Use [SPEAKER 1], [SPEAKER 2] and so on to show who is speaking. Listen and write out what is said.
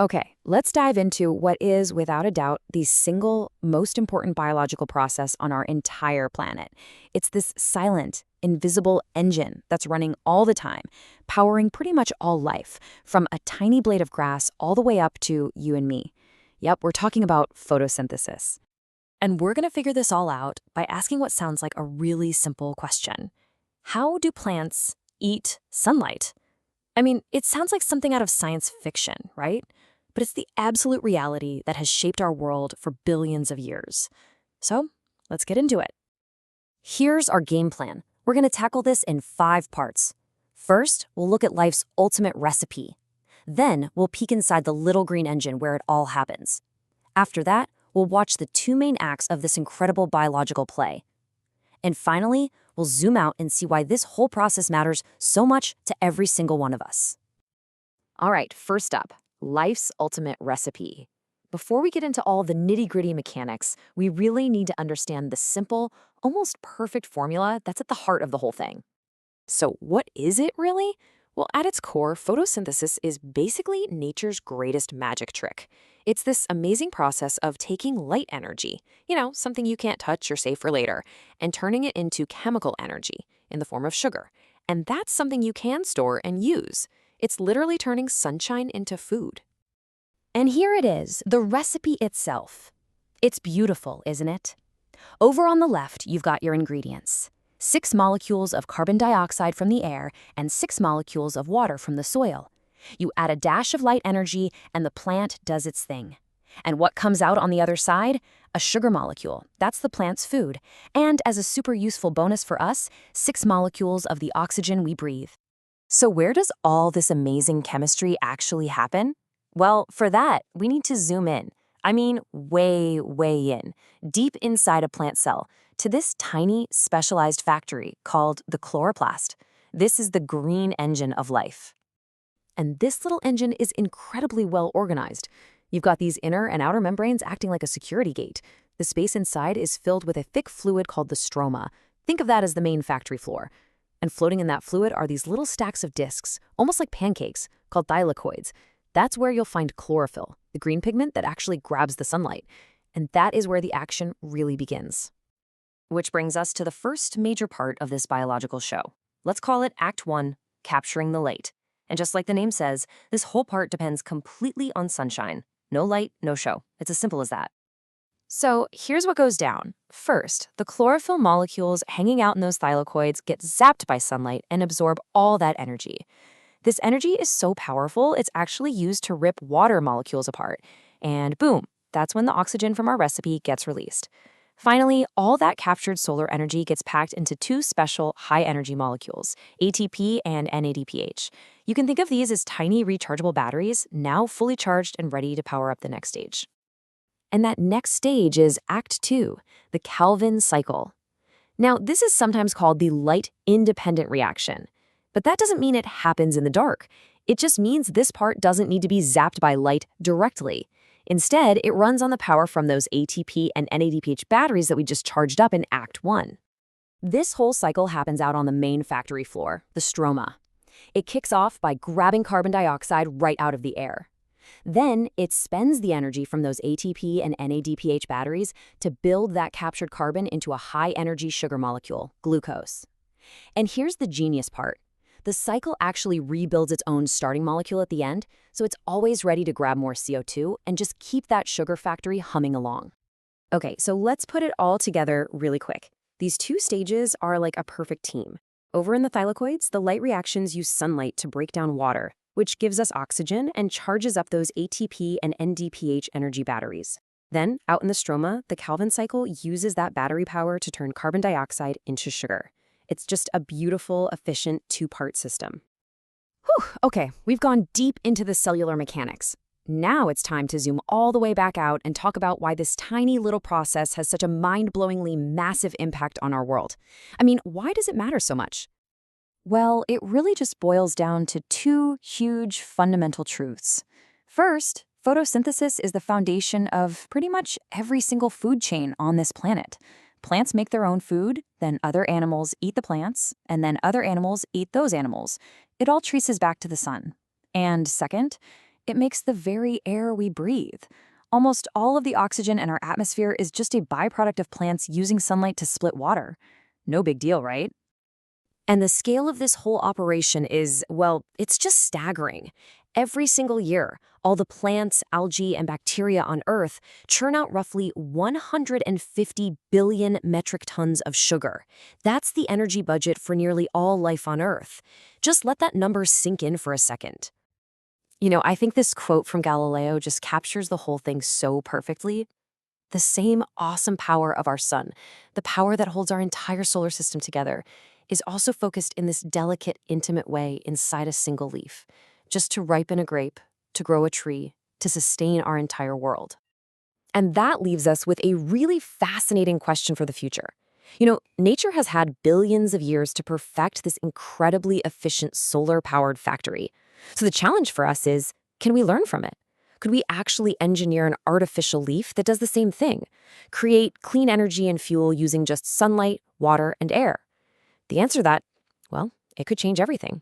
[SPEAKER 1] Okay, let's dive into what is, without a doubt, the single most important biological process on our entire planet. It's this silent, invisible engine that's running all the time, powering pretty much all life, from a tiny blade of grass all the way up to you and me. Yep, we're talking about photosynthesis. And we're going to figure this all out by asking what sounds like a really simple question. How do plants eat sunlight? I mean, it sounds like something out of science fiction, right? But it's the absolute reality that has shaped our world for billions of years. So, let's get into it. Here's our game plan. We're going to tackle this in 5 parts. First, we'll look at life's ultimate recipe. Then, we'll peek inside the little green engine where it all happens. After that, we'll watch the 2 main acts of this incredible biological play. And finally, we'll zoom out and see why this whole process matters so much to every single one of us. All right, first up, life's ultimate recipe. Before we get into all the nitty-gritty mechanics, we really need to understand the simple, almost perfect formula that's at the heart of the whole thing. So what is it really? Well, at its core, photosynthesis is basically nature's greatest magic trick. It's this amazing process of taking light energy, something you can't touch or save for later, and turning it into chemical energy in the form of sugar. And that's something you can store and use. It's literally turning sunshine into food. And here it is, the recipe itself. It's beautiful, isn't it? Over on the left, you've got your ingredients. 6 molecules of carbon dioxide from the air and 6 molecules of water from the soil. You add a dash of light energy and the plant does its thing. And what comes out on the other side? A sugar molecule. That's the plant's food. And as a super useful bonus for us, 6 molecules of the oxygen we breathe. So where does all this amazing chemistry actually happen? Well, for that, we need to zoom in. I mean, way, way in, deep inside a plant cell, to this tiny, specialized factory called the chloroplast. This is the green engine of life. And this little engine is incredibly well organized. You've got these inner and outer membranes acting like a security gate. The space inside is filled with a thick fluid called the stroma. Think of that as the main factory floor. And floating in that fluid are these little stacks of discs, almost like pancakes, called thylakoids. That's where you'll find chlorophyll, the green pigment that actually grabs the sunlight. And that is where the action really begins. Which brings us to the first major part of this biological show. Let's call it Act 1, Capturing the Light. And just like the name says, this whole part depends completely on sunshine. No light, no show. It's as simple as that. So here's what goes down. First, the chlorophyll molecules hanging out in those thylakoids get zapped by sunlight and absorb all that energy. This energy is so powerful, it's actually used to rip water molecules apart. And boom, that's when the oxygen from our recipe gets released. Finally, all that captured solar energy gets packed into 2 special high-energy molecules, ATP and NADPH. You can think of these as tiny rechargeable batteries, now fully charged and ready to power up the next stage. And that next stage is Act 2, the Calvin cycle. Now, this is sometimes called the light-independent reaction. But that doesn't mean it happens in the dark. It just means this part doesn't need to be zapped by light directly. Instead, it runs on the power from those ATP and NADPH batteries that we just charged up in Act 1. This whole cycle happens out on the main factory floor, the stroma. It kicks off by grabbing carbon dioxide right out of the air. Then it spends the energy from those ATP and NADPH batteries to build that captured carbon into a high-energy sugar molecule, glucose. And here's the genius part. The cycle actually rebuilds its own starting molecule at the end, so it's always ready to grab more CO2 and just keep that sugar factory humming along. Okay, so let's put it all together really quick. These 2 stages are like a perfect team. Over in the thylakoids, the light reactions use sunlight to break down water, which gives us oxygen and charges up those ATP and NDPH energy batteries. Then, out in the stroma, the Calvin cycle uses that battery power to turn carbon dioxide into sugar. It's just a beautiful, efficient 2-part system. Whew, okay, we've gone deep into the cellular mechanics. Now it's time to zoom all the way back out and talk about why this tiny little process has such a mind-blowingly massive impact on our world. I mean, why does it matter so much? Well, it really just boils down to 2 huge fundamental truths. First, photosynthesis is the foundation of pretty much every single food chain on this planet. Plants make their own food, then other animals eat the plants, and then other animals eat those animals. It all traces back to the sun. And second, It makes the very air we breathe. Almost all of the oxygen in our atmosphere is just a byproduct of plants using sunlight to split water. No big deal, right?
[SPEAKER 2] And the scale of this whole operation is, well, it's just staggering. Every single year, all the plants, algae, and bacteria on Earth churn out roughly 150 billion metric tons of sugar. That's the energy budget for nearly all life on Earth. Just let that number sink in for a second. I think this quote from Galileo just captures the whole thing so perfectly. The same awesome power of our sun, the power that holds our entire solar system together, is also focused in this delicate, intimate way inside a single leaf, just to ripen a grape, to grow a tree, to sustain our entire world. And that leaves us with a really fascinating question for the future. Nature has had billions of years to perfect this incredibly efficient solar-powered factory. So the challenge for us is, can we learn from it? Could we actually engineer an artificial leaf that does the same thing? Create clean energy and fuel using just sunlight, water, and air? The answer to that, well, it could change everything.